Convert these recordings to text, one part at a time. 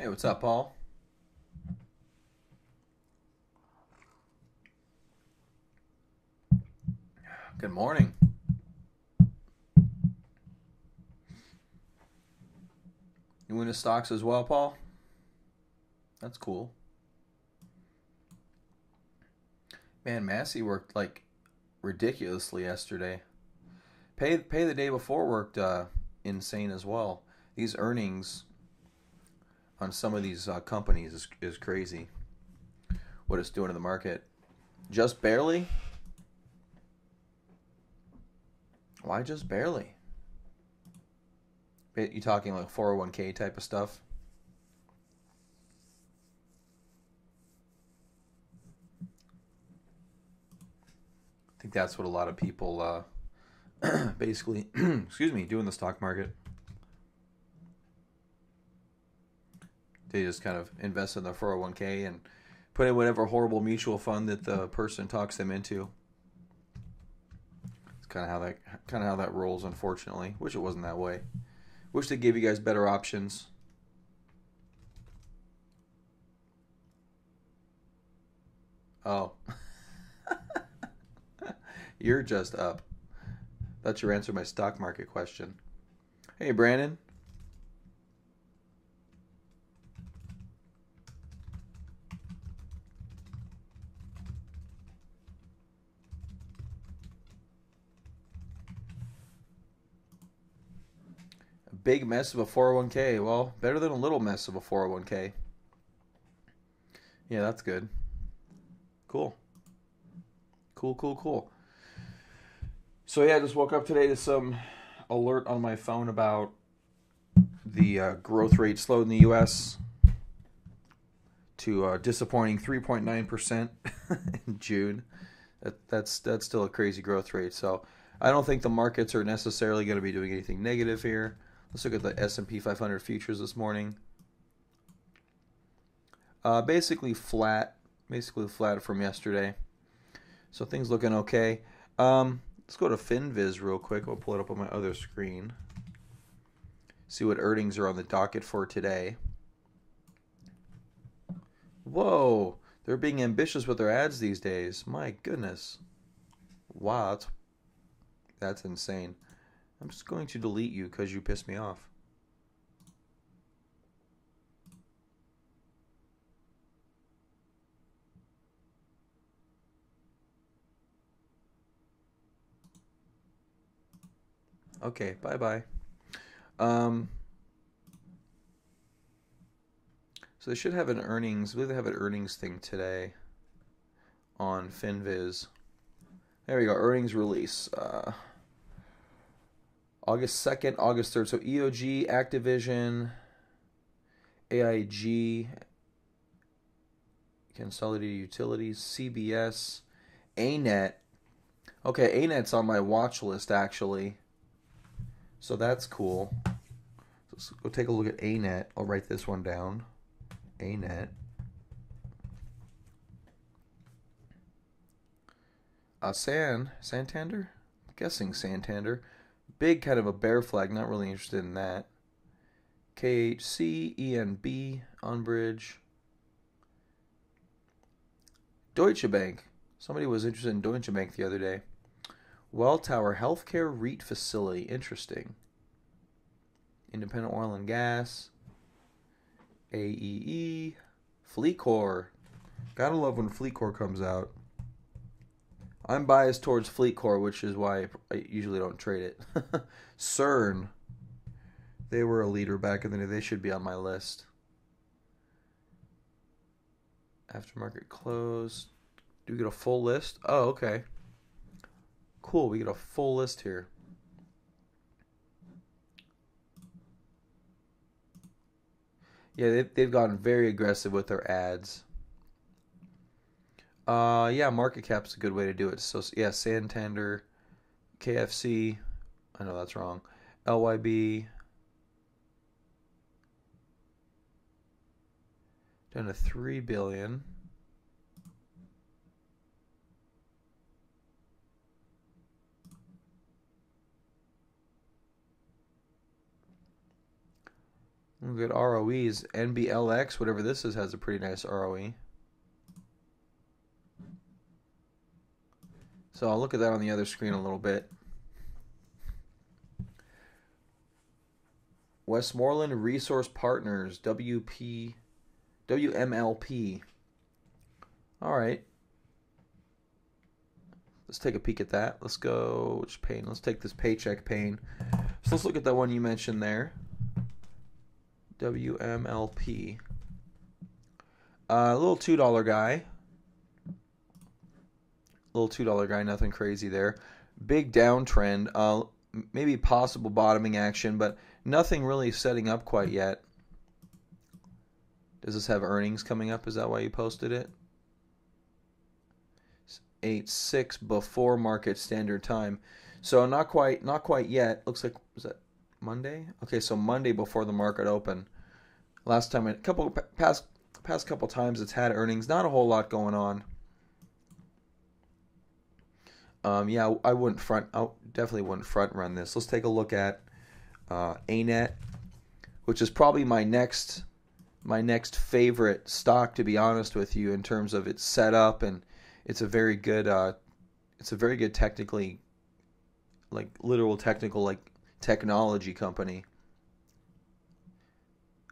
Hey, what's up, Paul? Good morning. You into stocks as well, Paul? That's cool. Man, Massey worked like ridiculously yesterday. Pay the day before worked insane as well. These earnings on some of these companies is crazy. What it's doing to the market. Just barely? Why just barely? You talking like 401k type of stuff? I think that's what a lot of people basically, excuse me, do in the stock market. They just kind of invest in their 401k and put in whatever horrible mutual fund that the person talks them into. It's kind of how that rolls, unfortunately. Wish it wasn't that way. Wish they gave you guys better options. Oh, you're just up. Thought you answered my stock market question. Hey, Brandon. A big mess of a 401k. Well, better than a little mess of a 401k. Yeah, that's good. Cool. Cool, cool, cool. So yeah, I just woke up today to some alert on my phone about the growth rate slowed in the U.S. to a disappointing 3.9% in June. That's still a crazy growth rate. So I don't think the markets are necessarily going to be doing anything negative here. Let's look at the S&P 500 futures this morning. Basically flat from yesterday. So things looking okay. Let's go to FinViz real quick. I'll pull it up on my other screen. See what earnings are on the docket for today. Whoa, they're being ambitious with their ads these days. My goodness. Wow, that's insane. I'm just going to delete you because you pissed me off. Okay, bye-bye. Um, so they should have an earnings. I believe they have an earnings thing today on FinViz. There we go. Earnings release. August 2nd, August 3rd. So EOG, Activision, AIG, Consolidated Utilities, CBS, ANET. Okay, ANET's on my watch list actually. So that's cool. So let's go take a look at ANET. I'll write this one down. ANET. Santander? I'm guessing Santander. Big kind of a bear flag. Not really interested in that. KHC, ENB, Unbridge. Deutsche Bank. Somebody was interested in Deutsche Bank the other day. Welltower Healthcare REIT Facility. Interesting. Independent Oil and Gas. AEE. Fleetcor. Gotta love when Fleetcor comes out. I'm biased towards Fleetcor, which is why I usually don't trade it. CERN. They were a leader back in the day. They should be on my list. Aftermarket close. Do we get a full list? Oh, okay. Cool, we get a full list here. Yeah, they've gotten very aggressive with their ads. Yeah, market cap's a good way to do it. So yeah, Santander, KFC. I know that's wrong. LYB. Down to 3 billion. Look at ROEs. NBLX, whatever this is, has a pretty nice ROE. So I'll look at that on the other screen a little bit. Westmoreland Resource Partners, WMLP. All right. Let's take a peek at that. Let's go, which pane? Let's take this paycheck pane. So let's look at that one you mentioned there. WMLP. A little $2 guy. Little $2 guy, nothing crazy there. Big downtrend. Maybe possible bottoming action, but nothing really setting up quite yet. Does this have earnings coming up? Is that why you posted it? 8:06 before market standard time. So not quite yet. Looks like, was that Monday? Okay, so Monday before the market open. Last time, past couple times it's had earnings. Not a whole lot going on. Yeah, I definitely wouldn't front run this. Let's take a look at ANET, which is probably my next favorite stock, to be honest with you, in terms of its setup, and it's a very good technically, like literal technical, like technology company.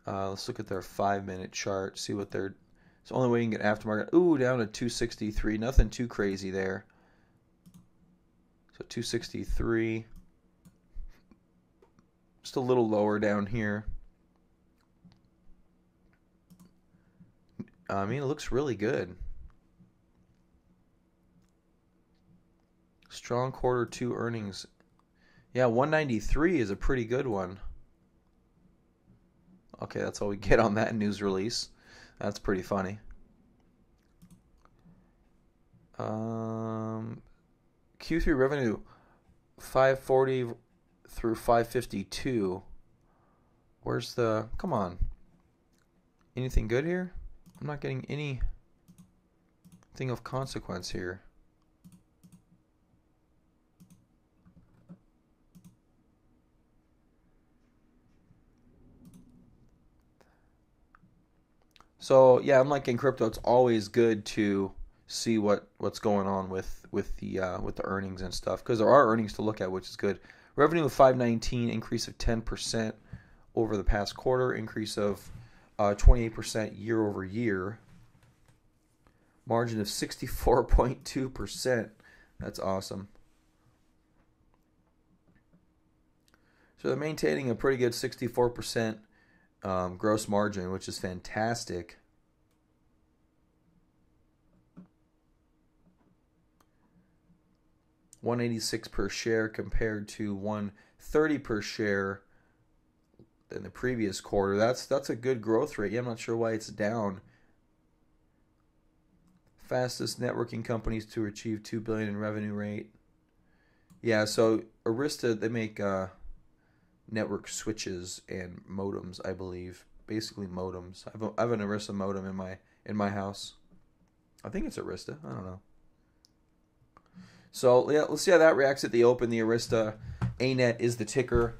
Let's look at their 5-minute chart, see what they're. It's the only way you can get aftermarket. Ooh, down to 263. Nothing too crazy there. So 263. Just a little lower down here. I mean, it looks really good. Strong Q2 earnings. Yeah, 193 is a pretty good one. Okay, that's all we get on that news release. That's pretty funny. Q3 revenue 540 through 552. Where's the... Come on. Anything good here? I'm not getting anything of consequence here. So yeah, I'm like in crypto, it's always good to see what's going on with the earnings and stuff, because there are earnings to look at, which is good. Revenue of 519, increase of 10% over the past quarter, increase of 28% year over year. Margin of 64.2%. That's awesome. So they're maintaining a pretty good 64% gross margin, which is fantastic. $186 per share compared to $130 per share in the previous quarter. That's a good growth rate. Yeah, I'm not sure why it's down. Fastest networking companies to achieve $2 billion in revenue rate. Yeah, so Arista, they make network switches and modems, I believe. Basically modems. I have an Arista modem in my house. I think it's Arista. I don't know. So yeah, let's see how that reacts at the open. The Arista ANET is the ticker.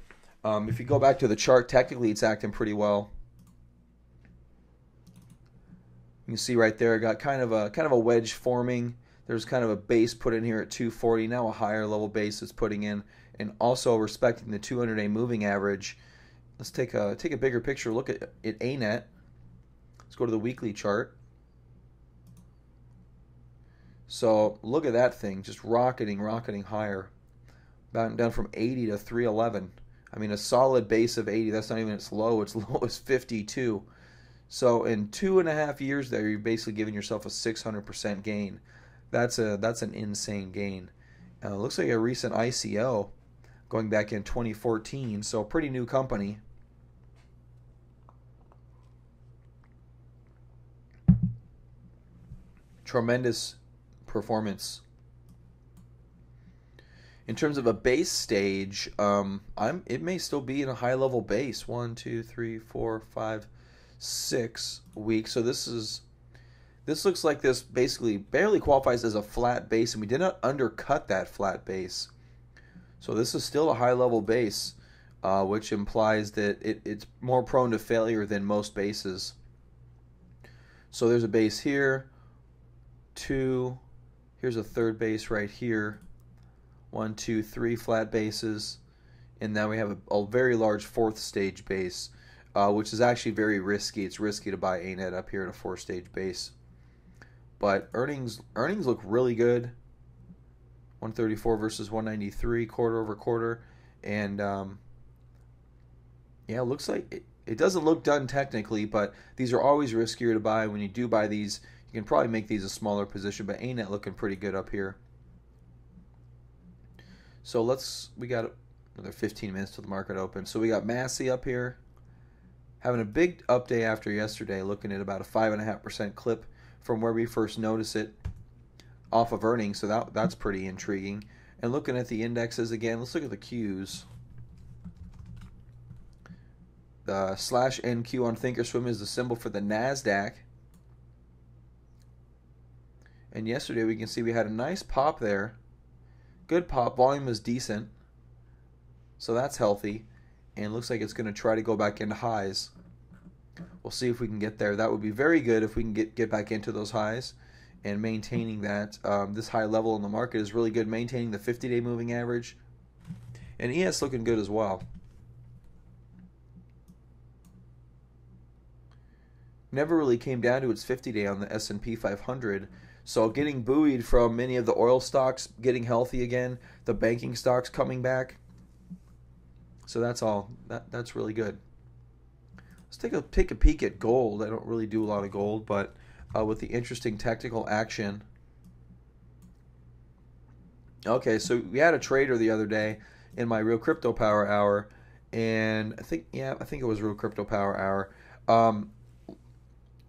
If you go back to the chart, technically it's acting pretty well. You can see right there, got kind of a wedge forming. There's kind of a base put in here at 240. Now a higher level base is putting in, and also respecting the 200-day moving average. Let's take a bigger picture look at ANET. Let's go to the weekly chart. So look at that thing, just rocketing higher, down from 80 to 311. I mean, a solid base of 80. That's not even its low. Its low is 52. So in 2.5 years there, you're basically giving yourself a 600% gain. That's an insane gain. Looks like a recent ICO going back in 2014. So a pretty new company. Tremendous performance. In terms of a base stage, it may still be in a high level base. 1, 2, 3, 4, 5, 6 weeks. So this looks like this basically barely qualifies as a flat base, and we did not undercut that flat base. So this is still a high level base. which implies that it's more prone to failure than most bases. So there's a base here, 2, here's a third base right here, 1, 2, 3 flat bases, and now we have a very large fourth stage base, which is actually very risky. It's risky to buy ANET up here at a 4-stage base. But earnings look really good. 134 versus 193 quarter over quarter, and yeah, it looks like it doesn't look done technically, but these are always riskier to buy. When you do buy these, you can probably make these a smaller position, but ANET looking pretty good up here. So we got another 15 minutes till the market opens. So we got Massey up here, having a big up day after yesterday, looking at about a 5.5% clip from where we first noticed it off of earnings. So that's pretty intriguing. And looking at the indexes again, let's look at the Qs. The /NQ on Thinkorswim is the symbol for the NASDAQ. And yesterday we can see we had a nice pop there. Good pop. Volume was decent. So that's healthy. And looks like it's going to try to go back into highs. We'll see if we can get there. That would be very good if we can get back into those highs. And maintaining that. This high level in the market is really good. Maintaining the 50-day moving average. And ES looking good as well. Never really came down to its 50-day on the S&P 500. So getting buoyed from many of the oil stocks getting healthy again, the banking stocks coming back. So that's really good. Let's take a peek at gold. I don't really do a lot of gold, but with the interesting technical action. Okay, so we had a trader the other day in my Real Crypto Power Hour, and I think it was Real Crypto Power Hour.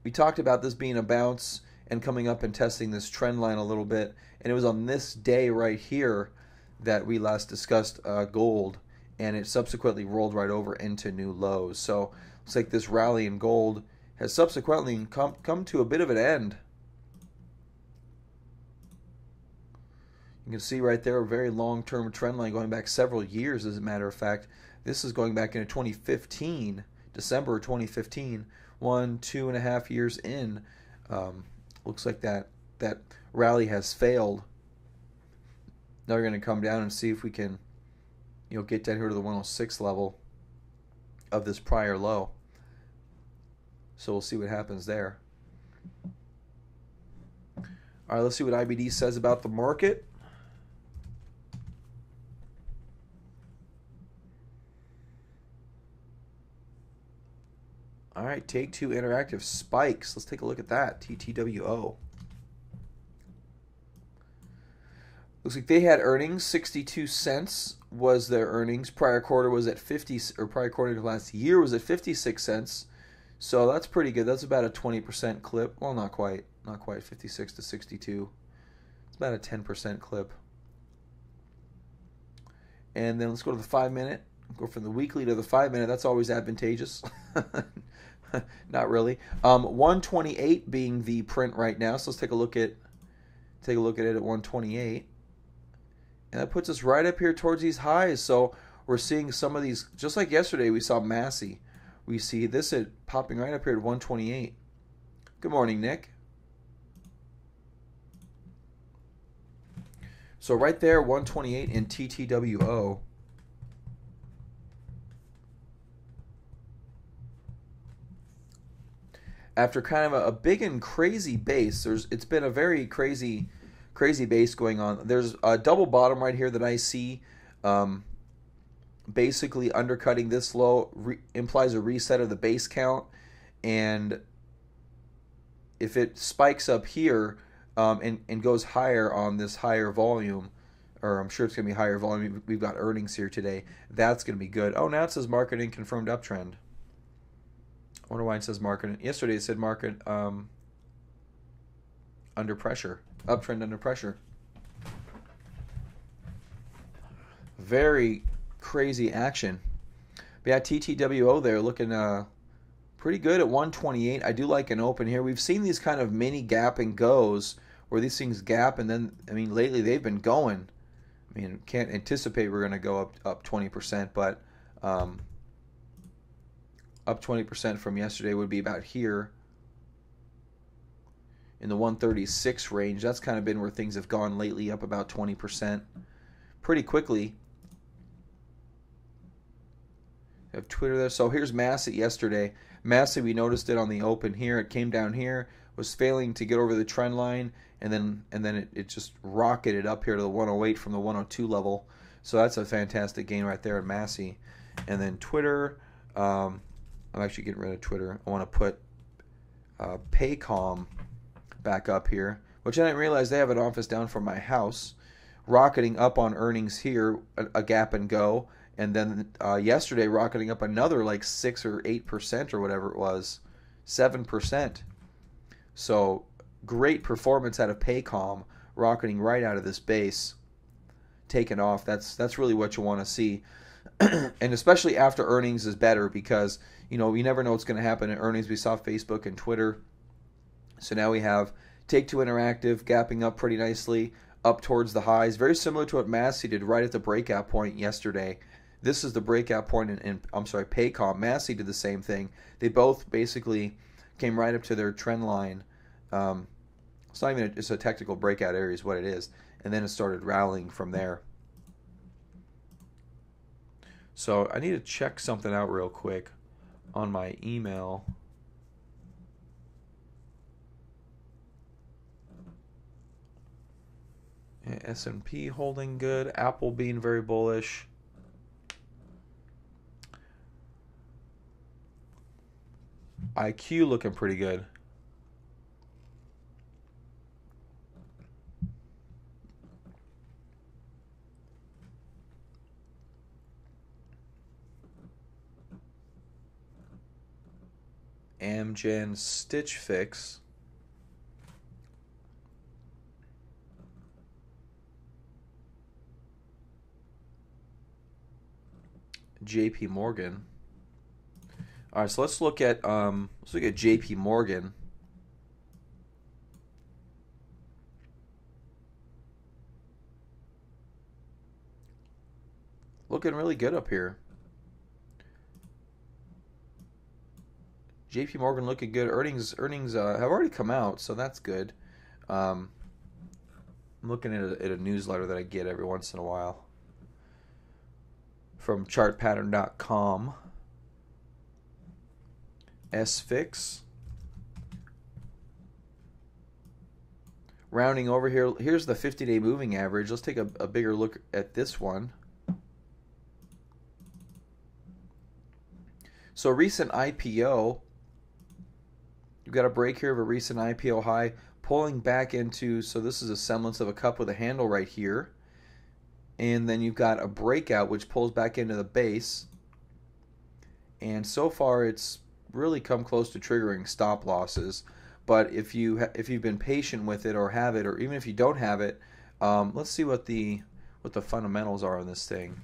We talked about this being a bounce and coming up and testing this trend line a little bit. And it was on this day right here that we last discussed gold. And it subsequently rolled right over into new lows. So looks like this rally in gold has subsequently come to a bit of an end. You can see right there a very long-term trend line going back several years, as a matter of fact. This is going back into 2015, December 2015. 2.5 years in. Looks like that rally has failed. Now we're going to come down and see if we can, get down here to the 106 level of this prior low. So we'll see what happens there. All right, let's see what IBD says about the market. All right, Take-Two Interactive spikes. Let's take a look at that. TTWO. Looks like they had earnings. 62 cents was their earnings. Prior quarter was at 50, or prior quarter of last year was at 56 cents. So that's pretty good. That's about a 20% clip. Well, not quite. Not quite. 56 to 62. It's about a 10% clip. And then let's go to the 5-minute. Go from the weekly to the 5-minute. That's always advantageous. Not really. 128 being the print right now. So let's take a look at it at 128. And that puts us right up here towards these highs. So we're seeing some of these, just like yesterday we saw Massey. We see this popping right up here at 128. Good morning, Nick. So right there, 128 in TTWO. After kind of a big and crazy base, it's been a very crazy base going on. There's a double bottom right here that I see, basically undercutting this low implies a reset of the base count, and if it spikes up here and goes higher on this higher volume, or I'm sure it's going to be higher volume. We've got earnings here today. That's going to be good. Oh, now it says market and confirmed uptrend. I wonder why it says market. Yesterday it said market under pressure. Uptrend under pressure. Very crazy action. But yeah, TTWO there looking pretty good at 128. I do like an open here. We've seen these kind of mini gap and goes where these things gap, and then, I mean, lately they've been going. I mean, can't anticipate we're going to go up 20%, but Um, up 20% from yesterday would be about here in the 136 range. That's kind of been where things have gone lately, up about 20% pretty quickly. I have Twitter there. So here's Massey yesterday. Massey, we noticed it on the open here. It came down here, was failing to get over the trend line, and then it just rocketed up here to the 108 from the 102 level. So that's a fantastic gain right there at Massey. And then Twitter, I'm actually getting rid of Twitter. I want to put Paycom back up here, which I didn't realize they have an office down from my house, rocketing up on earnings here, a gap and go. And then yesterday, rocketing up another like 6 or 8% or whatever it was, 7%. So great performance out of Paycom, rocketing right out of this base, taking off. That's really what you want to see, and especially after earnings is better because you never know what's going to happen in earnings. We saw Facebook and Twitter, so now we have Take-Two Interactive gapping up pretty nicely up towards the highs, very similar to what Massey did right at the breakout point yesterday. This is the breakout point in Paycom. Massey did the same thing. They both basically came right up to their trend line. It's not even it's a technical breakout area is what it is. And then it started rallying from there. So I need to check something out real quick on my email. S&P holding good. Apple being very bullish. IQ looking pretty good. Amgen Stitch Fix. JP Morgan. All right, so let's look at JP Morgan. Looking really good up here. JP Morgan looking good. Earnings have already come out, so that's good. I'm looking at a newsletter that I get every once in a while from chartpattern.com. SFIX. Rounding over here, here's the 50-day moving average. Let's take a bigger look at this one. So recent IPO, you've got a break here of a recent IPO high, pulling back into, so this is a semblance of a cup with a handle right here. And then you've got a breakout which pulls back into the base. And so far it's really come close to triggering stop losses. But if you've been patient with it or have it, or even if you don't have it, let's see what the fundamentals are on this thing.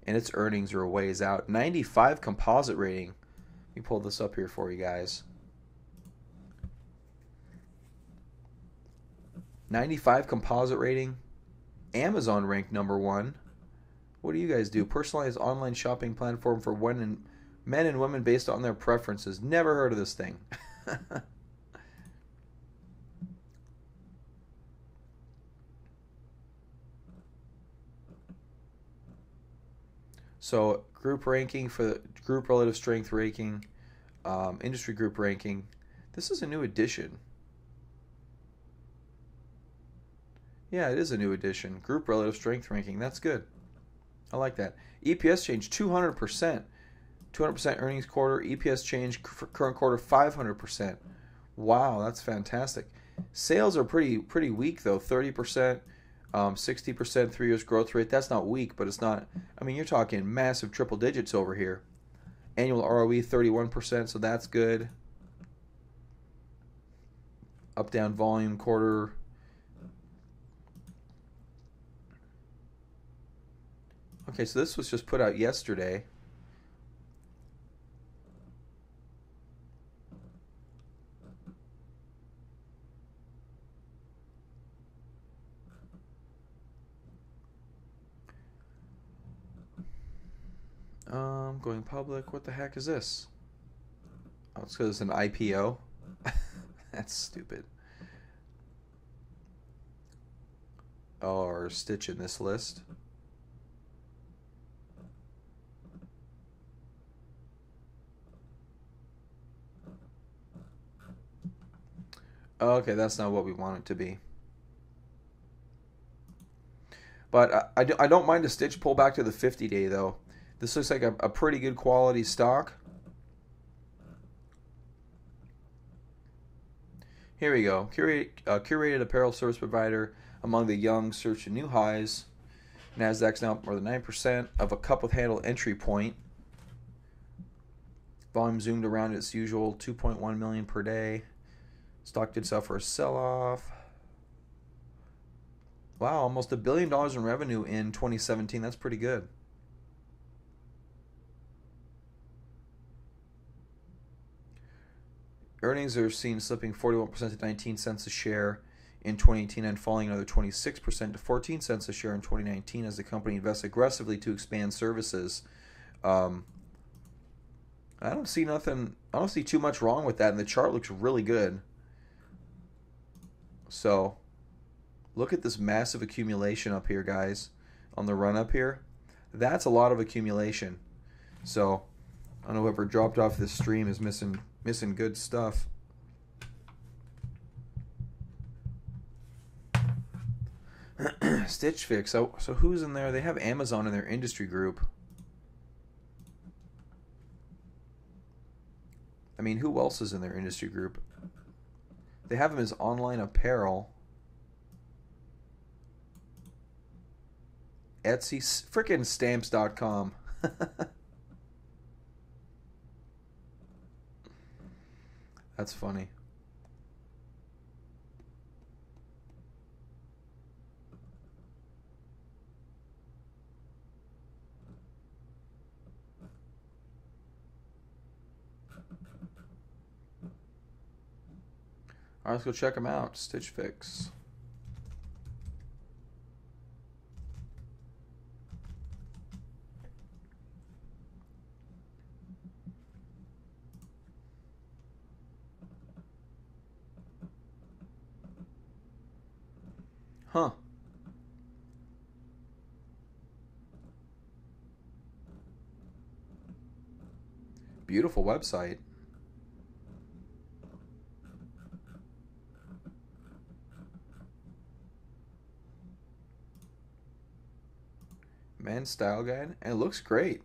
And its earnings are a ways out. 95 composite rating. Let me pull this up here for you guys. 95 composite rating. Amazon ranked #1. What do you guys do? Personalized online shopping platform for men and women based on their preferences. Never heard of this thing. So group ranking for the group relative strength ranking, industry group ranking. This is a new edition. Yeah, it is a new edition. Group relative strength ranking. That's good. I like that. EPS change 200%. 200% earnings quarter. EPS change for current quarter 500%. Wow, that's fantastic. Sales are pretty weak though. 30%, 60% 3 years growth rate. That's not weak, but it's not. I mean, you're talking massive triple digits over here. Annual ROE 31%, so that's good. Up down volume quarter. Okay, so this was just put out yesterday. Going public. What the heck is this? Oh, it's because it's an IPO. That's stupid. Oh, or Stitch in this list. Okay, that's not what we want it to be. But I don't mind a Stitch pull back to the 50-day, though. This looks like a pretty good quality stock. Here we go. Curated apparel service provider among the young, searching new highs. Nasdaq's now up more than 9% of a cup with handle entry point. Volume zoomed around its usual 2.1 million per day. Stock did suffer a sell-off. Wow, almost $1 billion in revenue in 2017. That's pretty good. Earnings are seen slipping 41% to 19 cents a share in 2018 and falling another 26% to 14 cents a share in 2019 as the company invests aggressively to expand services. I don't see too much wrong with that, and the chart looks really good. So, look at this massive accumulation up here, guys, on the run up here. That's a lot of accumulation. So, I don't know, whoever dropped off this stream is missing good stuff. Stitch Fix. So who's in there? They have Amazon in their industry group. I mean, who else is in their industry group? They have them as online apparel. Etsy, frickin' stamps.com. That's funny. All right, let's go check them out. Stitch Fix. Huh. Beautiful website. Men's style guide, and it looks great.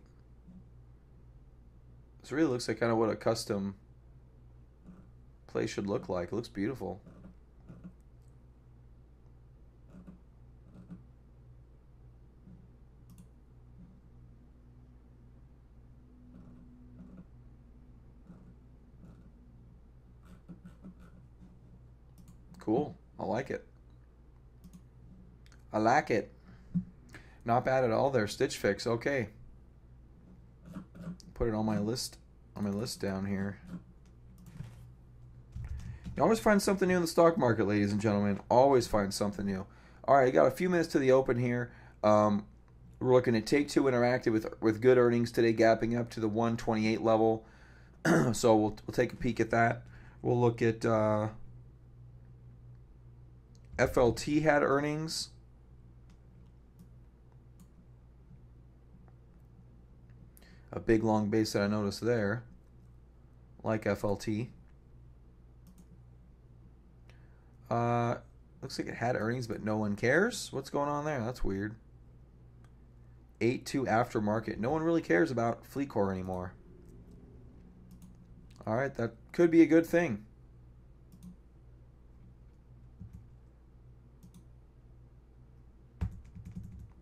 This really looks like kind of what a custom place should look like. It looks beautiful. Cool. I like it. I like it. Not bad at all there. Stitch Fix. Okay. Put it on my list. Down here. You always find something new in the stock market, ladies and gentlemen. Always find something new. All right, you got a few minutes to the open here. We're looking at Take-Two Interactive with good earnings today, gapping up to the 128 level. So we'll take a peek at that. We'll look at FLT had earnings. A big long base that I noticed there, like FLT. Looks like it had earnings, but no one cares. What's going on there? That's weird. 8.2 aftermarket. No one really cares about FleetCor anymore. All right, that could be a good thing.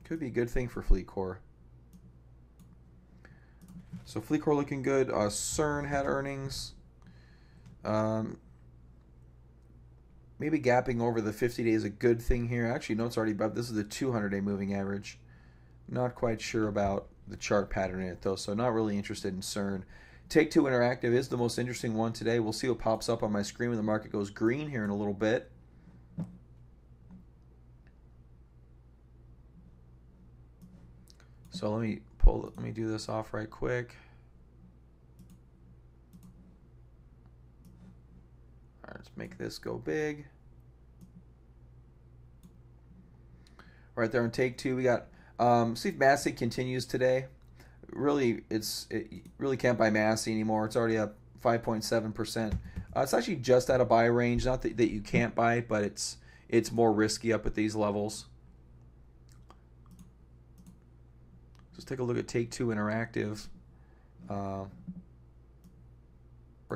Could be a good thing for FleetCor. So FleetCor looking good. CERN had earnings. Maybe gapping over the 50-day is a good thing here. Actually, no, it's already above. This is the 200-day moving average. Not quite sure about the chart pattern in it, though, so not really interested in CERN. Take-Two Interactive is the most interesting one today. We'll see what pops up on my screen when the market goes green here in a little bit. So let me do this off right quick. All right, let's make this go big. Right there on take two, we got see if Massey continues today. Really, it really can't buy Massey anymore. It's already up 5.7%. It's actually just out of buy range. Not that you can't buy it, but it's more risky up at these levels. Let's take a look at Take Two Interactive. Where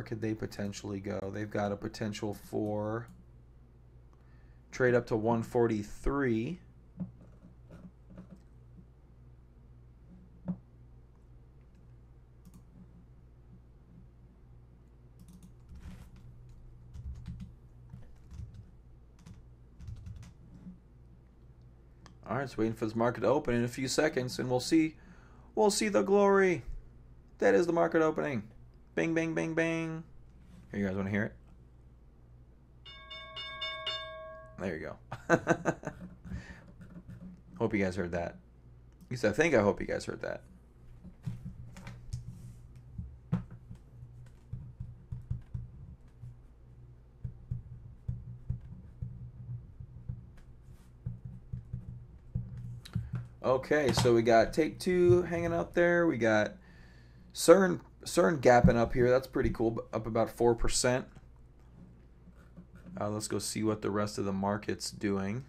could they potentially go? They've got a potential for trade up to 143. All right, so waiting for this market to open in a few seconds, and we'll see the glory. That is the market opening. Bing, bing, bing, bing. Here, you guys want to hear it? There you go. Hope you guys heard that. At least I hope you guys heard that. Okay, so we got Take Two hanging out there. We got CERN gapping up here. That's pretty cool, up about 4%. Let's go see what the rest of the market's doing.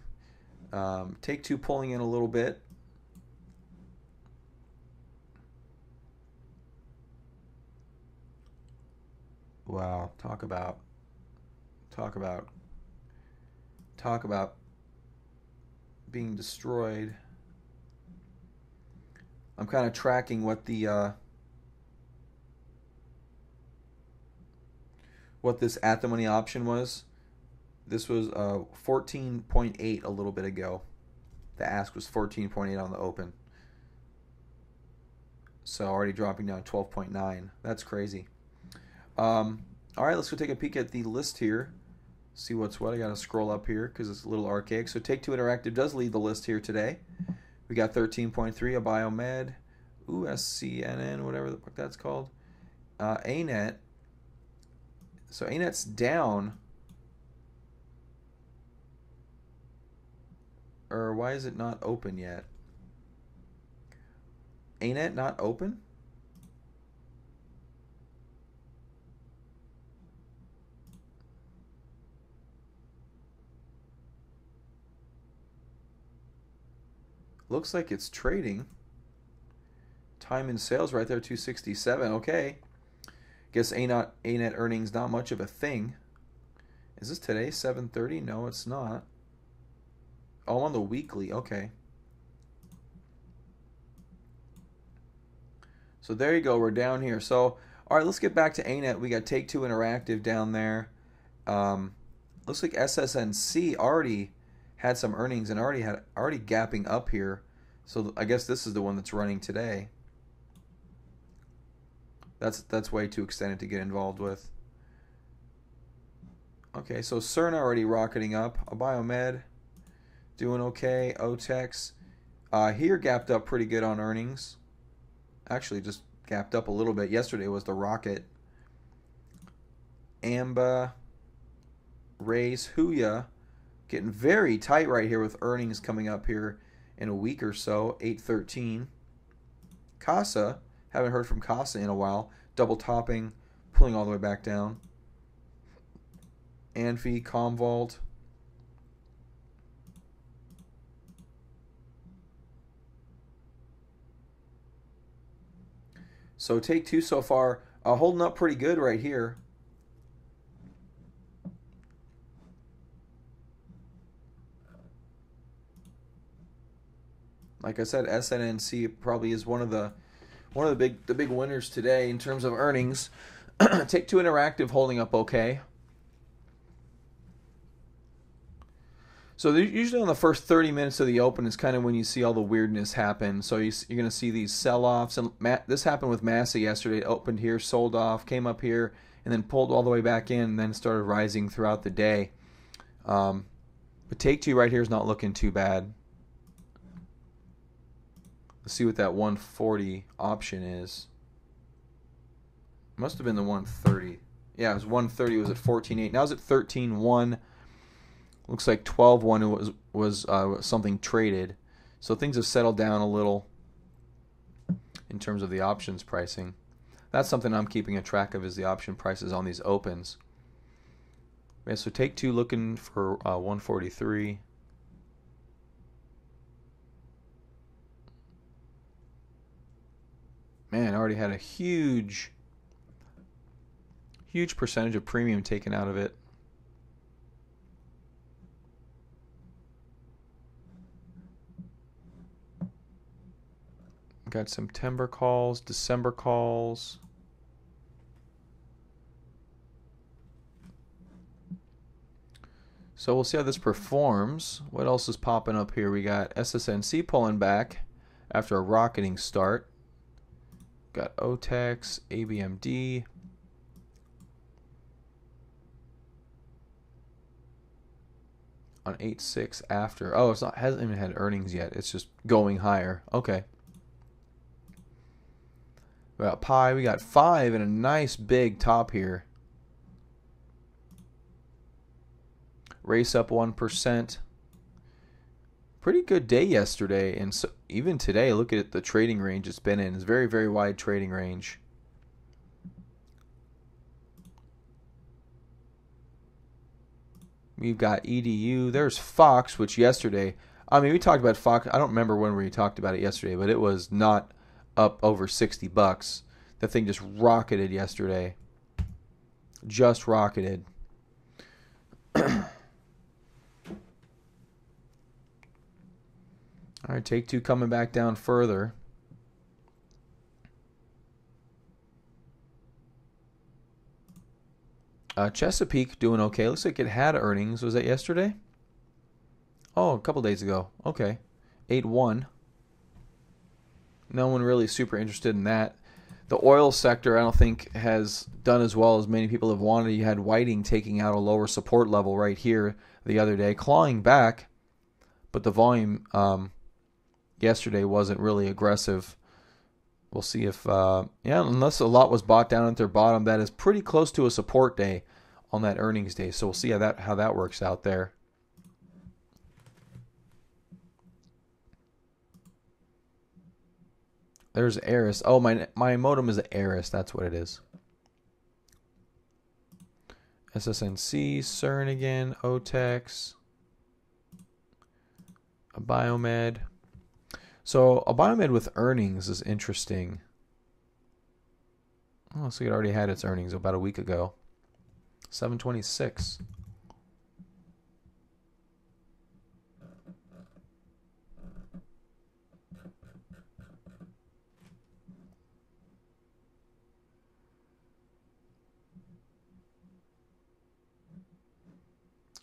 Take Two pulling in a little bit. Wow, talk about being destroyed. I'm kind of tracking what the what this at the money option was. This was 14.8 a little bit ago. The ask was 14.8 on the open. So already dropping down 12.9. That's crazy. All right, let's go take a peek at the list here. See what's what. I got to scroll up here because it's a little archaic. So Take Two Interactive does lead the list here today. We got 13.3, a Biomed, SCNN, whatever the fuck that's called. ANET. So ANET's down. Or why is it not open yet? ANET not open? Looks like it's trading. Time in sales right there, 267. Okay. Guess ANET earnings not much of a thing. Is this today, 7:30? No, it's not. Oh, on the weekly. Okay. So there you go. We're down here. So, all right, let's get back to ANET. We got Take Two Interactive down there. Looks like SSNC already had some earnings and already gapping up here. So I guess this is the one that's running today. That's way too extended to get involved with. Okay, so CERN already rocketing up. A Biomed doing okay. OTEX here gapped up pretty good on earnings. Actually, just gapped up a little bit. Yesterday was the rocket. AMBA, Race, Huya getting very tight right here with earnings coming up here in a week or so. 813. CASA, haven't heard from CASA in a while. Double topping, pulling all the way back down. Anfi, Commvault. So Take Two so far holding up pretty good right here. Like I said, SNNC probably is one of the big winners today in terms of earnings. Take Two Interactive holding up okay. So usually on the first 30 minutes of the open is kind of when you see all the weirdness happen. So you're going to see these sell-offs. And this happened with Massa yesterday. It opened here, sold off, came up here, and then pulled all the way back in, and then started rising throughout the day. But Take Two right here is not looking too bad. Let's see what that 140 option is. Must have been the 130. Yeah, it was 130. It was at 14.8. Now it's at 13.1. Looks like 12.1 was something traded. So things have settled down a little in terms of the options pricing. That's something I'm keeping a track of, is the option prices on these opens. Yeah, so Take Two looking for 143. Man, I already had a huge percentage of premium taken out of it. Got September calls, December calls. So we'll see how this performs. What else is popping up here? We got SSNC pulling back after a rocketing start. Got OTEX, ABMD. On 8.6 after. Oh, hasn't even had earnings yet. It's just going higher. Okay. We got Pi. We got 5 and a nice big top here. Race up 1%. Pretty good day yesterday, and so even today, look at the trading range it's been in. It's very, very wide trading range. We've got EDU. There's Fox, which yesterday, I mean, we talked about Fox. I don't remember when we talked about it yesterday, but it was not up over $60. That thing just rocketed yesterday. Just rocketed. All right, Take Two coming back down further. Chesapeake doing okay. Looks like it had earnings. Was that yesterday? Oh, a couple days ago. Okay. 8.1. No one really super interested in that. The oil sector, I don't think, has done as well as many people have wanted. You had Whiting taking out a lower support level right here the other day, clawing back, but the volume yesterday wasn't really aggressive. We'll see if, unless a lot was bought down at their bottom, that is pretty close to a support day on that earnings day. So we'll see how that works out there. There's Eris. Oh, my modem is Eris. That's what it is. SSNC, CERN again, OTEX, a Biomed. So a Biomed with earnings is interesting. Oh, so it already had its earnings about a week ago. 726.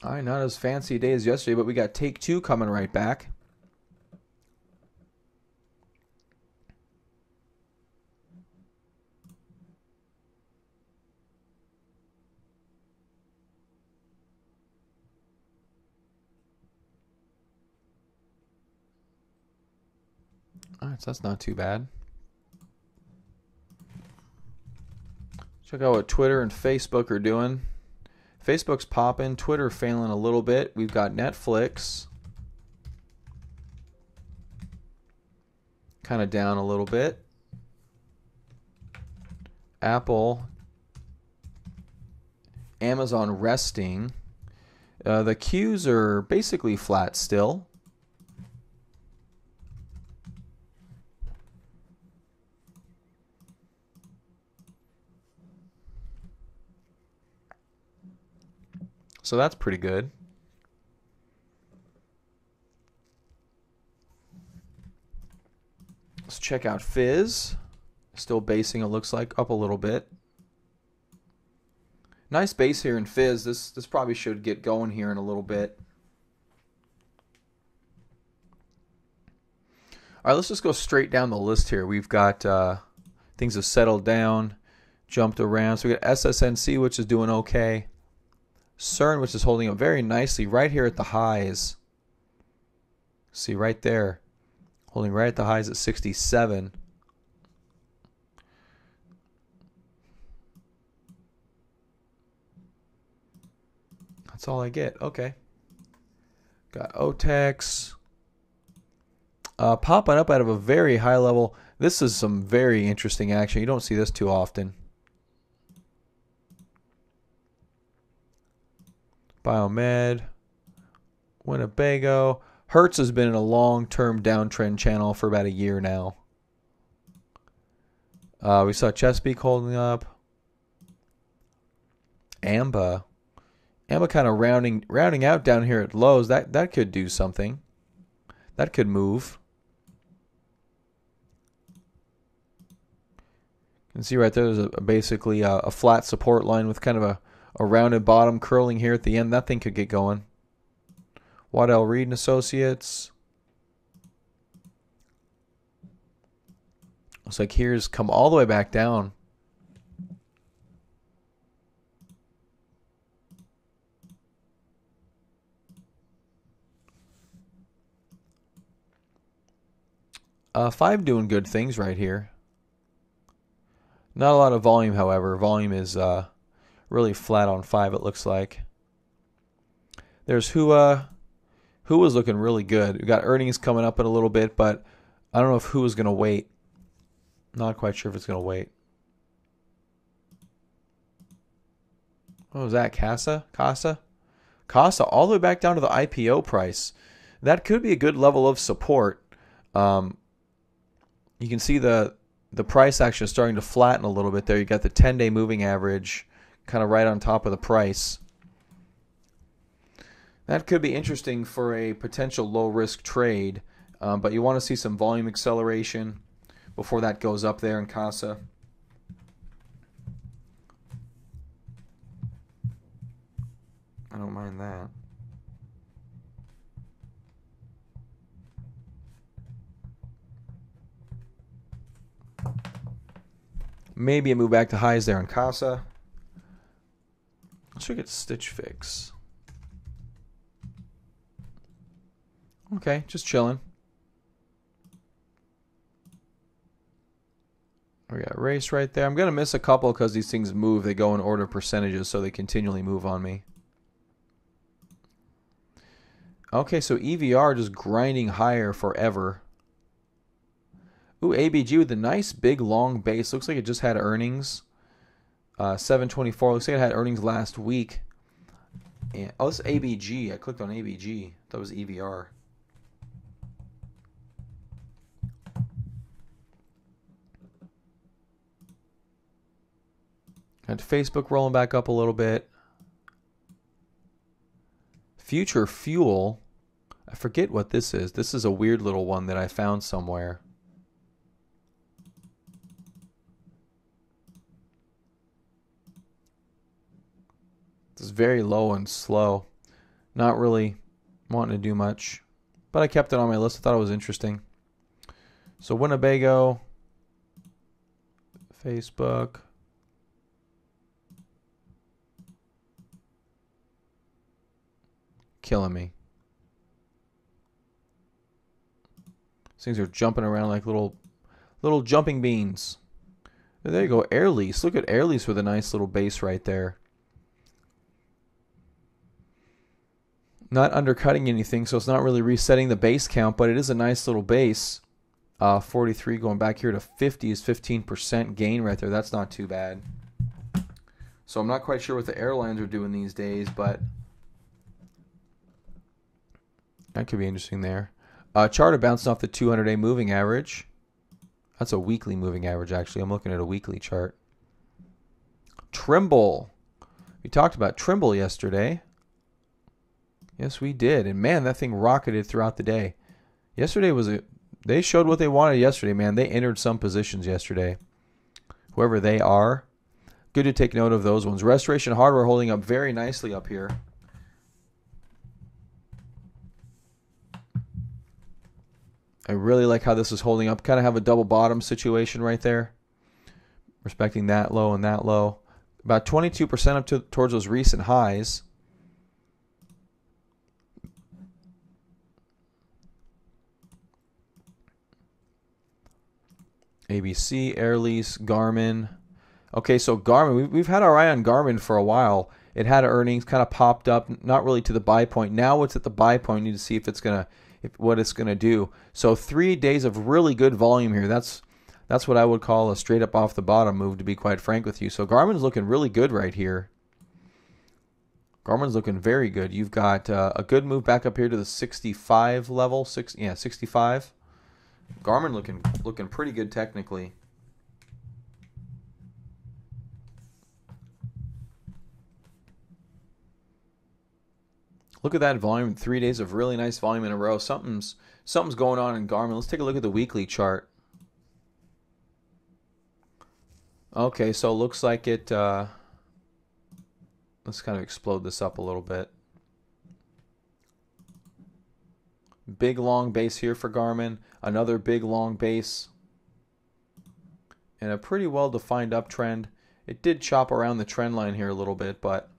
All right, not as fancy a day as yesterday, but we got Take Two coming right back. All right, so that's not too bad. Check out what Twitter and Facebook are doing. Facebook's popping, Twitter failing a little bit. We've got Netflix kind of down a little bit. Apple, Amazon resting. The Qs are basically flat still. So that's pretty good. Let's check out Fizz. Still basing, it looks like, up a little bit. Nice base here in Fizz. This probably should get going here in a little bit. All right, let's just go straight down the list here. We've got things have settled down, jumped around. So we got SSNC, which is doing okay. CERN, which is holding up very nicely right here at the highs. See right there. Holding right at the highs at 67. That's all I get. Okay. Got OTEX. Popping up out of a very high level. This is some very interesting action. You don't see this too often. Biomed. Winnebago. Hertz has been in a long-term downtrend channel for about a year now. We saw Chesapeake holding up. AMBA kind of rounding out down here at lows. That could do something. That could move. You can see right there, there's basically a flat support line with kind of a rounded bottom curling here at the end. That thing could get going. Waddell Reed and Associates. Looks like here's come all the way back down. Five doing good things right here. Not a lot of volume, however. Volume is really flat on 5, it looks like. There's Hua. Hua's looking really good. We got earnings coming up in a little bit, but I don't know if Hua's going to wait. Not quite sure if it's going to wait. What was that? Casa all the way back down to the IPO price. That could be a good level of support. You can see the price action is starting to flatten a little bit there. You got the 10-day moving average kind of right on top of the price. That could be interesting for a potential low-risk trade, but you want to see some volume acceleration before that goes up there in Casa. I don't mind that. Maybe a move back to highs there in Casa. Let's look at Stitch Fix. Okay, just chilling. We got race right there. I'm going to miss a couple because these things move. They go in order of percentages, so they continually move on me. Okay, so EVR just grinding higher forever. Ooh, ABG with a nice big long base. Looks like it just had earnings. 724. Looks like it had earnings last week. And, oh, this is ABG. I clicked on ABG. That was EVR. Got Facebook rolling back up a little bit. Future Fuel. I forget what this is. This is a weird little one that I found somewhere. This is very low and slow. Not really wanting to do much. But I kept it on my list. I thought it was interesting. So Winnebago. Facebook. Killing me. These things are jumping around like little jumping beans. There you go, Air Lease. Look at Air Lease with a nice little base right there. Not undercutting anything, so it's not really resetting the base count, but it is a nice little base. 43 going back here to 50 is 15% gain right there. That's not too bad. So I'm not quite sure what the airlines are doing these days, but that could be interesting there. Charter bouncing off the 200-day moving average. That's a weekly moving average, actually. I'm looking at a weekly chart. Trimble. We talked about Trimble yesterday. Yes, we did. And, man, that thing rocketed throughout the day. Yesterday was a... They showed what they wanted yesterday, man. They entered some positions yesterday. Whoever they are. Good to take note of those ones. Restoration Hardware holding up very nicely up here. I really like how this is holding up. Kind of have a double bottom situation right there. Respecting that low and that low. About 22% up towards those recent highs. ABC, Air Lease, Garmin. Okay, so Garmin, we've had our eye on Garmin for a while. It had earnings, kind of popped up, not really to the buy point. Now it's at the buy point. You need to see what it's gonna do. So 3 days of really good volume here. That's what I would call a straight up off the bottom move, to be quite frank with you. So Garmin's looking really good right here. Garmin's looking very good. You've got a good move back up here to the 65 level. 65. Garmin looking pretty good technically. Look at that volume. 3 days of really nice volume in a row. Something's going on in Garmin. Let's take a look at the weekly chart. Okay, so it looks like it. Let's kind of explode this up a little bit. Big long base here for Garmin. Another big long base. And a pretty well defined uptrend. It did chop around the trend line here a little bit, but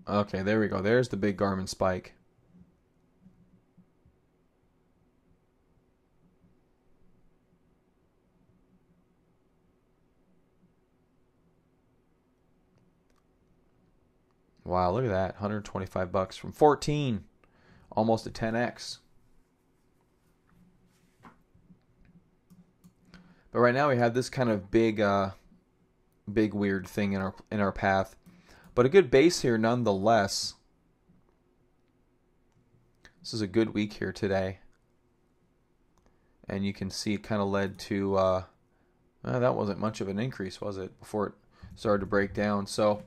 okay, there we go. There's the big Garmin spike. Wow, look at that. 125 bucks from 14. Almost a 10x. But right now we have this kind of big weird thing in our path. But a good base here nonetheless. This is a good week here today. And you can see it kind of led to that wasn't much of an increase, was it, before it started to break down. So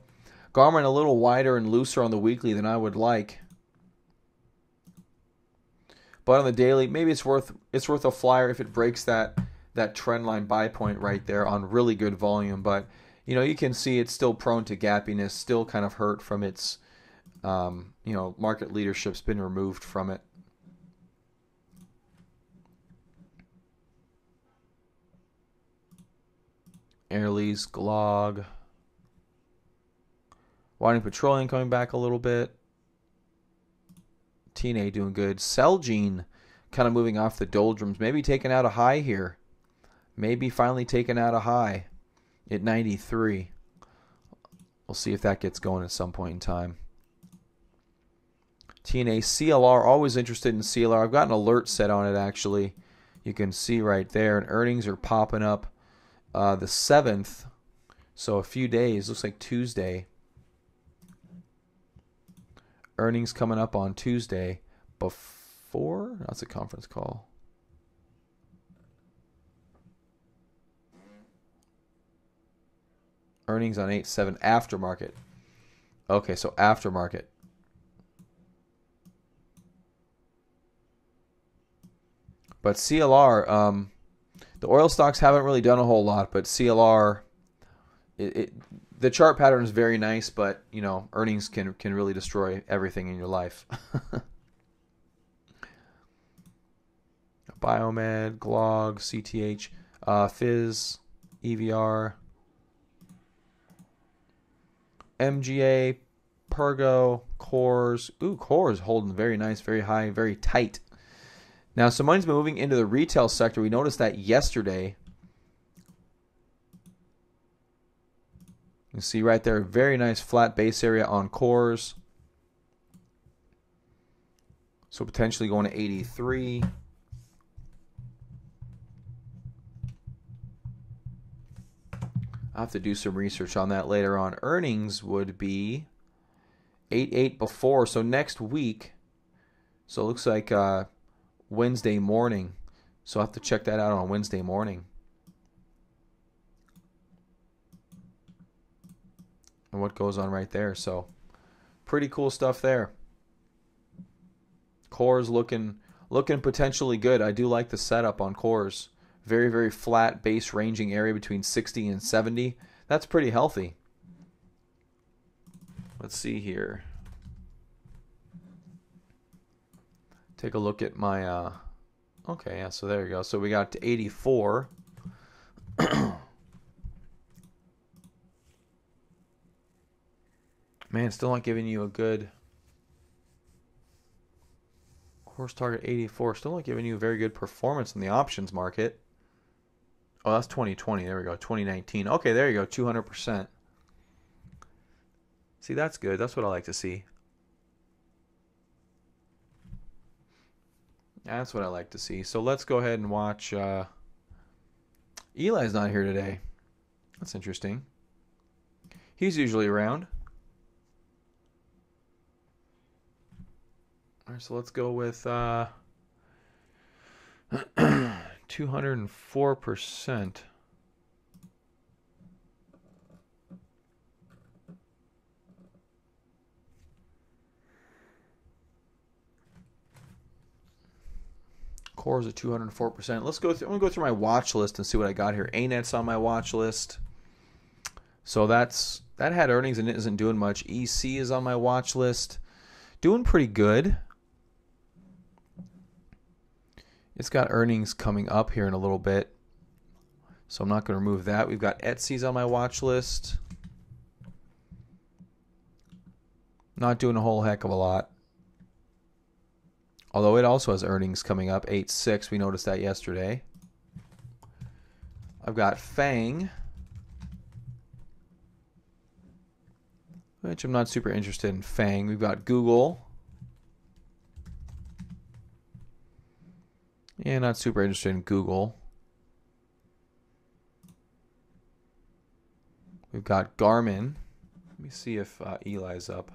Garmin a little wider and looser on the weekly than I would like. But on the daily, maybe it's worth a flyer if it breaks that trend line buy point right there on really good volume. But you can see it's still prone to gappiness, still kind of hurt from its market leadership's been removed from it. Air Lease, Glog. Whiting Petroleum coming back a little bit. TNA doing good. Celgene kind of moving off the doldrums. Maybe taking out a high here. Maybe finally taking out a high at 93. We'll see if that gets going at some point in time. TNA, CLR, always interested in CLR. I've got an alert set on it actually. You can see right there. And earnings are popping up the 7th. So a few days. Looks like Tuesday. Earnings coming up on Tuesday before? That's a conference call. Earnings on 8/7 aftermarket. Okay, so aftermarket. But CLR, the oil stocks haven't really done a whole lot, but CLR, the chart pattern is very nice, but earnings can really destroy everything in your life. Biomed, Glog, CTH, Fizz, EVR, MGA, Pergo, Cores. Ooh, Cores holding very nice, very high, very tight. Now, some money's been moving into the retail sector. We noticed that yesterday. You can see right there, very nice flat base area on Cores. So potentially going to 83. I'll have to do some research on that later on. Earnings would be 8/8 before, so next week. So it looks like Wednesday morning. So I'll have to check that out on Wednesday morning. And what goes on right there. So pretty cool stuff there. Cores looking potentially good. I do like the setup on Cores. Very, very flat base ranging area between 60 and 70. That's pretty healthy. Let's see here. Take a look at my okay, yeah, so there you go. So we got to 84. Man, still not giving you a good Horse target 84. Still not giving you a very good performance in the options market. Oh, that's 2020. There we go. 2019. Okay, there you go. 200%. See, that's good. That's what I like to see. That's what I like to see. So let's go ahead and watch. Eli's not here today. That's interesting. He's usually around. All right, so let's go with 204%. Cores at 204%. Let's go through. I'm gonna go through my watch list and see what I got here. ANET's on my watch list. So that had earnings and it isn't doing much. EC is on my watch list. Doing pretty good. It's got earnings coming up here in a little bit. So I'm not going to remove that. We've got Etsy's on my watch list. Not doing a whole heck of a lot. Although it also has earnings coming up. 8.6. We noticed that yesterday. I've got Fang, which I'm not super interested in Fang. We've got Google. Yeah, not super interested in Google. We've got Garmin. Let me see if Eli's up.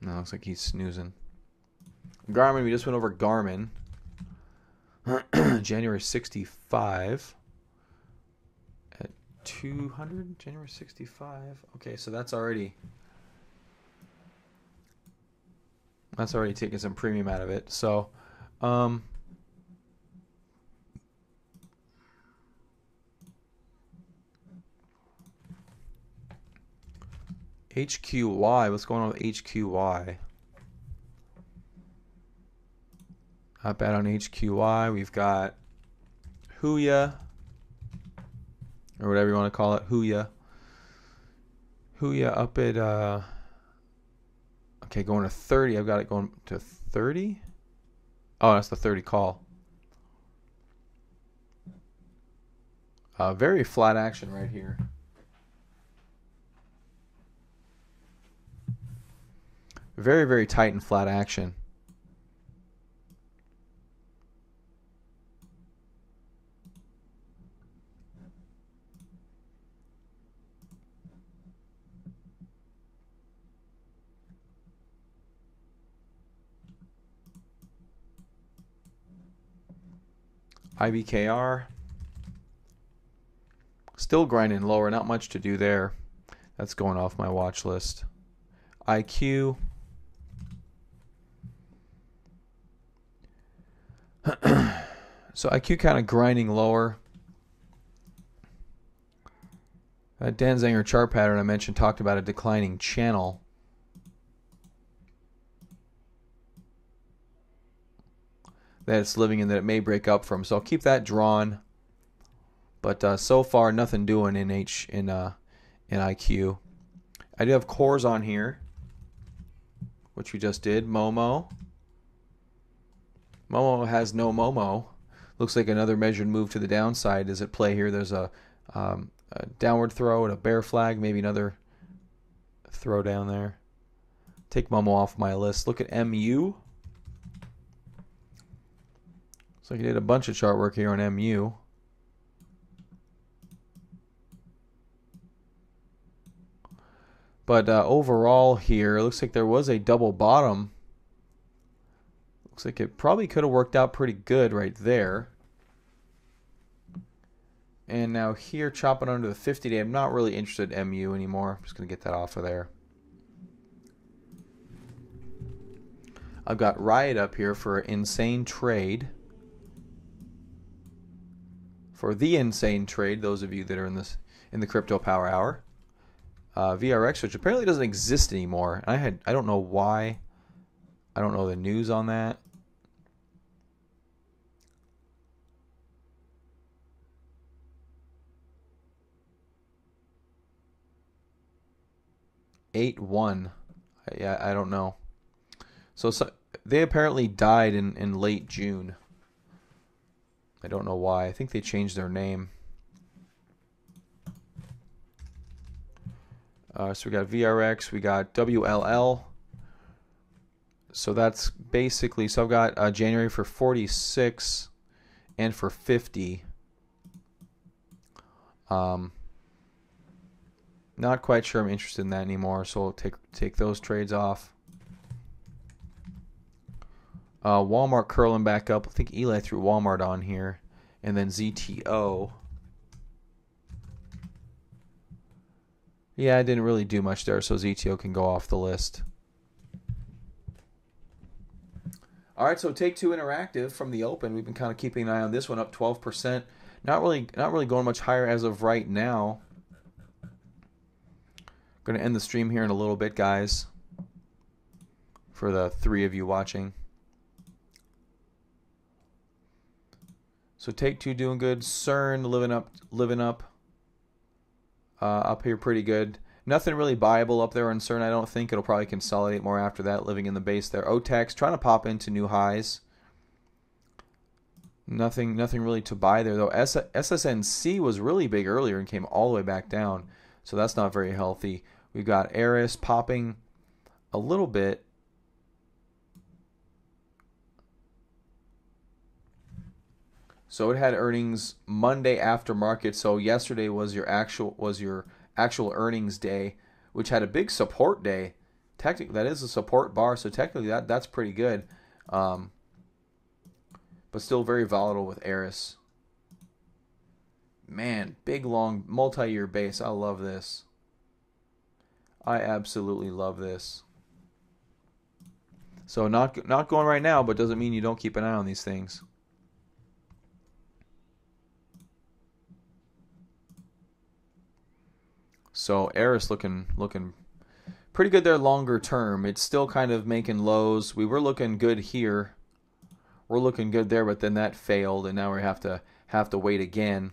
No, looks like he's snoozing. Garmin, we just went over Garmin. January 65 at 200. January 65. Okay, so that's already taking some premium out of it. So, HQY. What's going on with HQY? Not bad on HQY. We've got Huya, or whatever you want to call it. Huya. Huya up at okay, going to 30. I've got it going to 30. Oh, that's the 30 call. Very flat action right here. Very, very tight and flat action. IBKR. Still grinding lower. Not much to do there. That's going off my watch list. IQ. So IQ kind of grinding lower. Dan Zanger chart pattern I mentioned talked about a declining channel. That it's living in, that it may break up from. So I'll keep that drawn. But so far, nothing doing in IQ. I do have cores on here, which we just did. Momo. Momo has no Momo. Looks like another measured move to the downside is at play here. There's a downward throw and a bear flag. Maybe another throw down there. Take Momo off my list. Look at MU. So I did a bunch of chart work here on MU. But overall here, it looks like there was a double bottom. Looks like it probably could have worked out pretty good right there. And now here, chopping under the 50-day. I'm not really interested in MU anymore. I'm just going to get that off of there. I've got Riot up here for Insane Trade. For the Insane Trade, those of you that are in the Crypto Power Hour. VRX, which apparently doesn't exist anymore. I don't know why. I don't know the news on that. 8-1. Yeah, I don't know. So they apparently died in late June. I don't know why. I think they changed their name. So we got VRX, we got WLL. So that's basically, so I've got January for 46 and for 50. Not quite sure I'm interested in that anymore, so I'll take those trades off. Walmart curling back up. I think Eli threw Walmart on here. And then ZTO. Yeah, I didn't really do much there, so ZTO can go off the list. All right, so Take Two Interactive from the open. We've been kind of keeping an eye on this one, up 12%. Not really going much higher as of right now. Going to end the stream here in a little bit, guys. For the 3 of you watching. So Take Two doing good. CERN living up here pretty good. Nothing really buyable up there on CERN. I don't think it'll probably consolidate more after that, living in the base there. OTEX trying to pop into new highs. Nothing really to buy there though. SSNC was really big earlier and came all the way back down, so that's not very healthy. We've got Eris popping a little bit. So it had earnings Monday after market. So yesterday was your actual earnings day, which had a big support day. Technically, that is a support bar, so technically that's pretty good. But still very volatile with Eris. Man, big long multi-year base. I love this. I absolutely love this. So not going right now, but doesn't mean you don't keep an eye on these things. So Eris looking pretty good there longer term. It's still kind of making lows. We were looking good here. We're looking good there, but then that failed, and now we have to wait again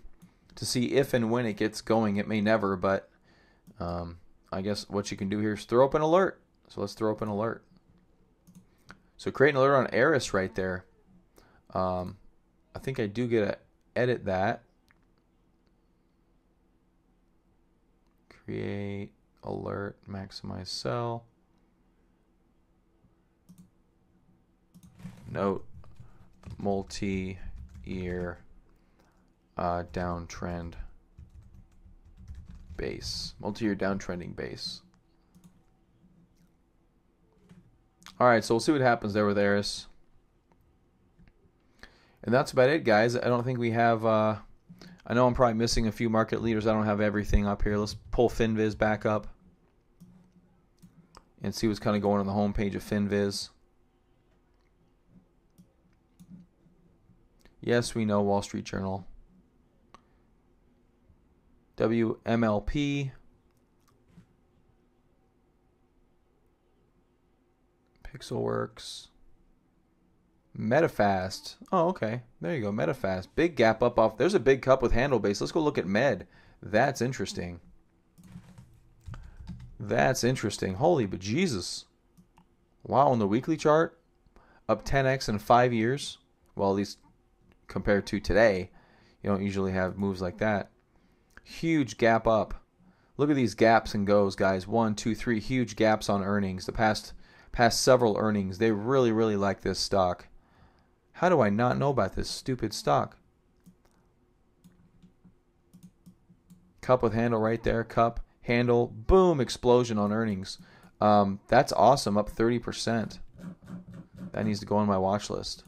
to see if and when it gets going. It may never, but I guess what you can do here is throw up an alert. So let's throw up an alert. So create an alert on Eris right there. I think I do get to edit that. Create alert, maximize sell. Note, multi-year downtrend base. Multi-year downtrending base. All right, so we'll see what happens there with Eris. And that's about it, guys. I don't think we have... I know I'm probably missing a few market leaders. I don't have everything up here. Let's pull FinViz back up and see what's kind of going on the homepage of FinViz. Yes, we know Wall Street Journal. WMLP. Pixelworks. MetaFast. Oh, okay. There you go. MetaFast. Big gap up off. There's a big cup with handle base. Let's go look at Med. That's interesting. That's interesting. Holy but Jesus. Wow, on the weekly chart, up 10x in 5 years. Well, at least compared to today. You don't usually have moves like that. Huge gap up. Look at these gaps and goes, guys. 1, 2, 3. Huge gaps on earnings. The past several earnings. They really, really like this stock. How do I not know about this stupid stock? Cup with handle right there. Cup, handle, boom, explosion on earnings. That's awesome, up 30%. That needs to go on my watch list.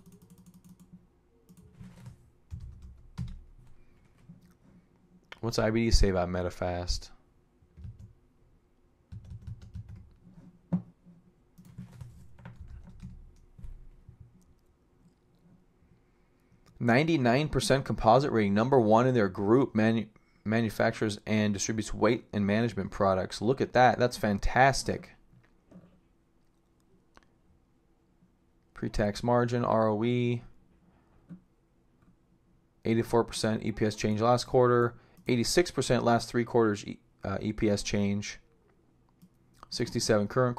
What's IBD say about MetaFast? %99 composite rating, #1 in their group. Manufactures and distributes weight and management products. Look at that. That's fantastic. Pre-tax margin, ROE, 84% EPS change last quarter, 86% last 3 quarters EPS change. 67 current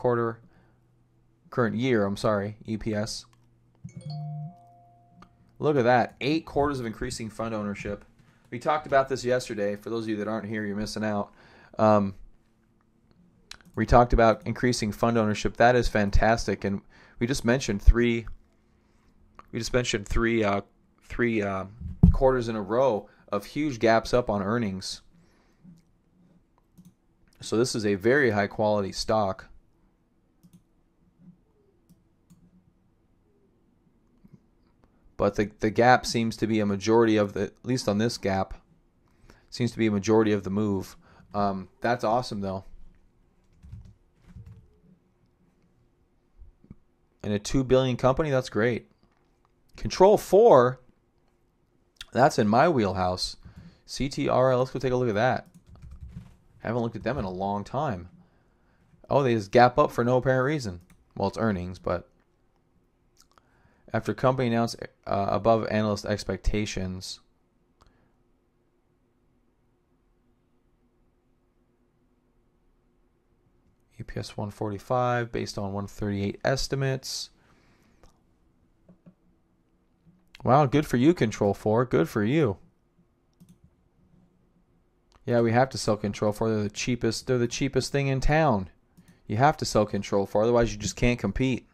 year, EPS. Look at that. 8 quarters of increasing fund ownership. We talked about this yesterday. For those of you that aren't here, you're missing out. We talked about increasing fund ownership. That is fantastic. And we just mentioned three quarters in a row of huge gaps up on earnings. So this is a very high quality stock. But the gap seems to be a majority of at least on this gap, seems to be a majority of the move. That's awesome though. And a $2 billion company, that's great. Control 4, that's in my wheelhouse. CTRL, let's go take a look at that. Haven't looked at them in a long time. Oh, they just gap up for no apparent reason. Well, it's earnings, but after company announced above analyst expectations. EPS 145 based on 138 estimates. Wow, good for you, Control 4. Good for you. Yeah, we have to sell Control 4. They're the cheapest thing in town. You have to sell Control 4, otherwise you just can't compete.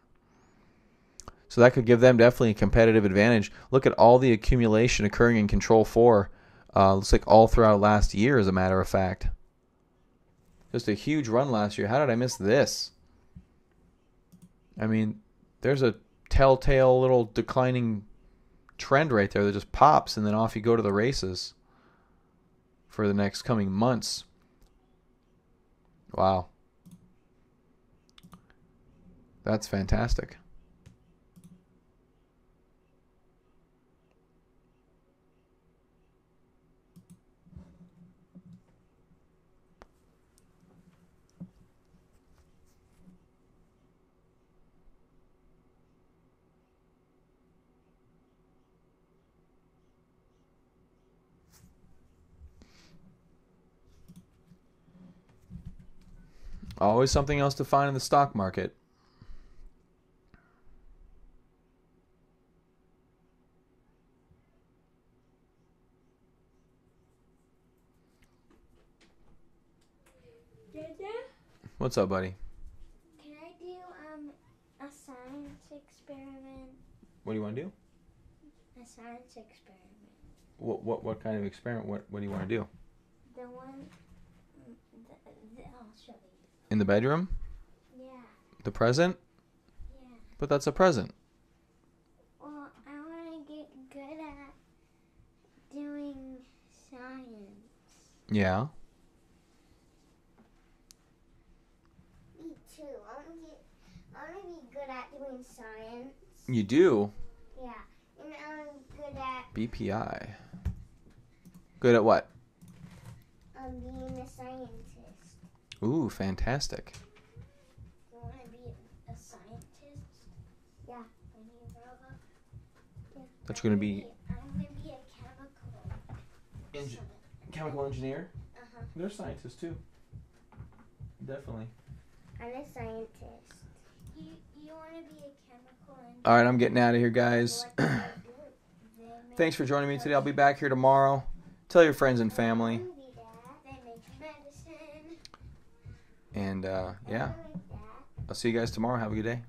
So that could give them definitely a competitive advantage. Look at all the accumulation occurring in Control 4. Looks like all throughout last year, as a matter of fact. Just a huge run last year. How did I miss this? I mean, there's a telltale little declining trend right there that just pops, and then off you go to the races for the next coming months. Wow. That's fantastic. Always something else to find in the stock market. Dada? What's up, buddy? Can I do a science experiment? What do you want to do? A science experiment. What kind of experiment? What do you want to do? The one. I'll show you. In the bedroom? Yeah. The present? Yeah. But that's a present. Well, I want to get good at doing science. Yeah. Me too. I want to be good at doing science. You do? Yeah. And I'm good at BPI. Good at what? being a scientist. Ooh, fantastic. You want to be a scientist? Yeah. When you grow up? Yeah. That's going to be I'm going to be a chemical engineer. Uh-huh. They're scientists too. Definitely. I'm a scientist. You want to be a chemical engineer? All right, I'm getting out of here, guys. What do? Thanks for joining me today. I'll be back here tomorrow. Tell your friends and family. They make medicine. And yeah, Like that. I'll see you guys tomorrow. Have a good day.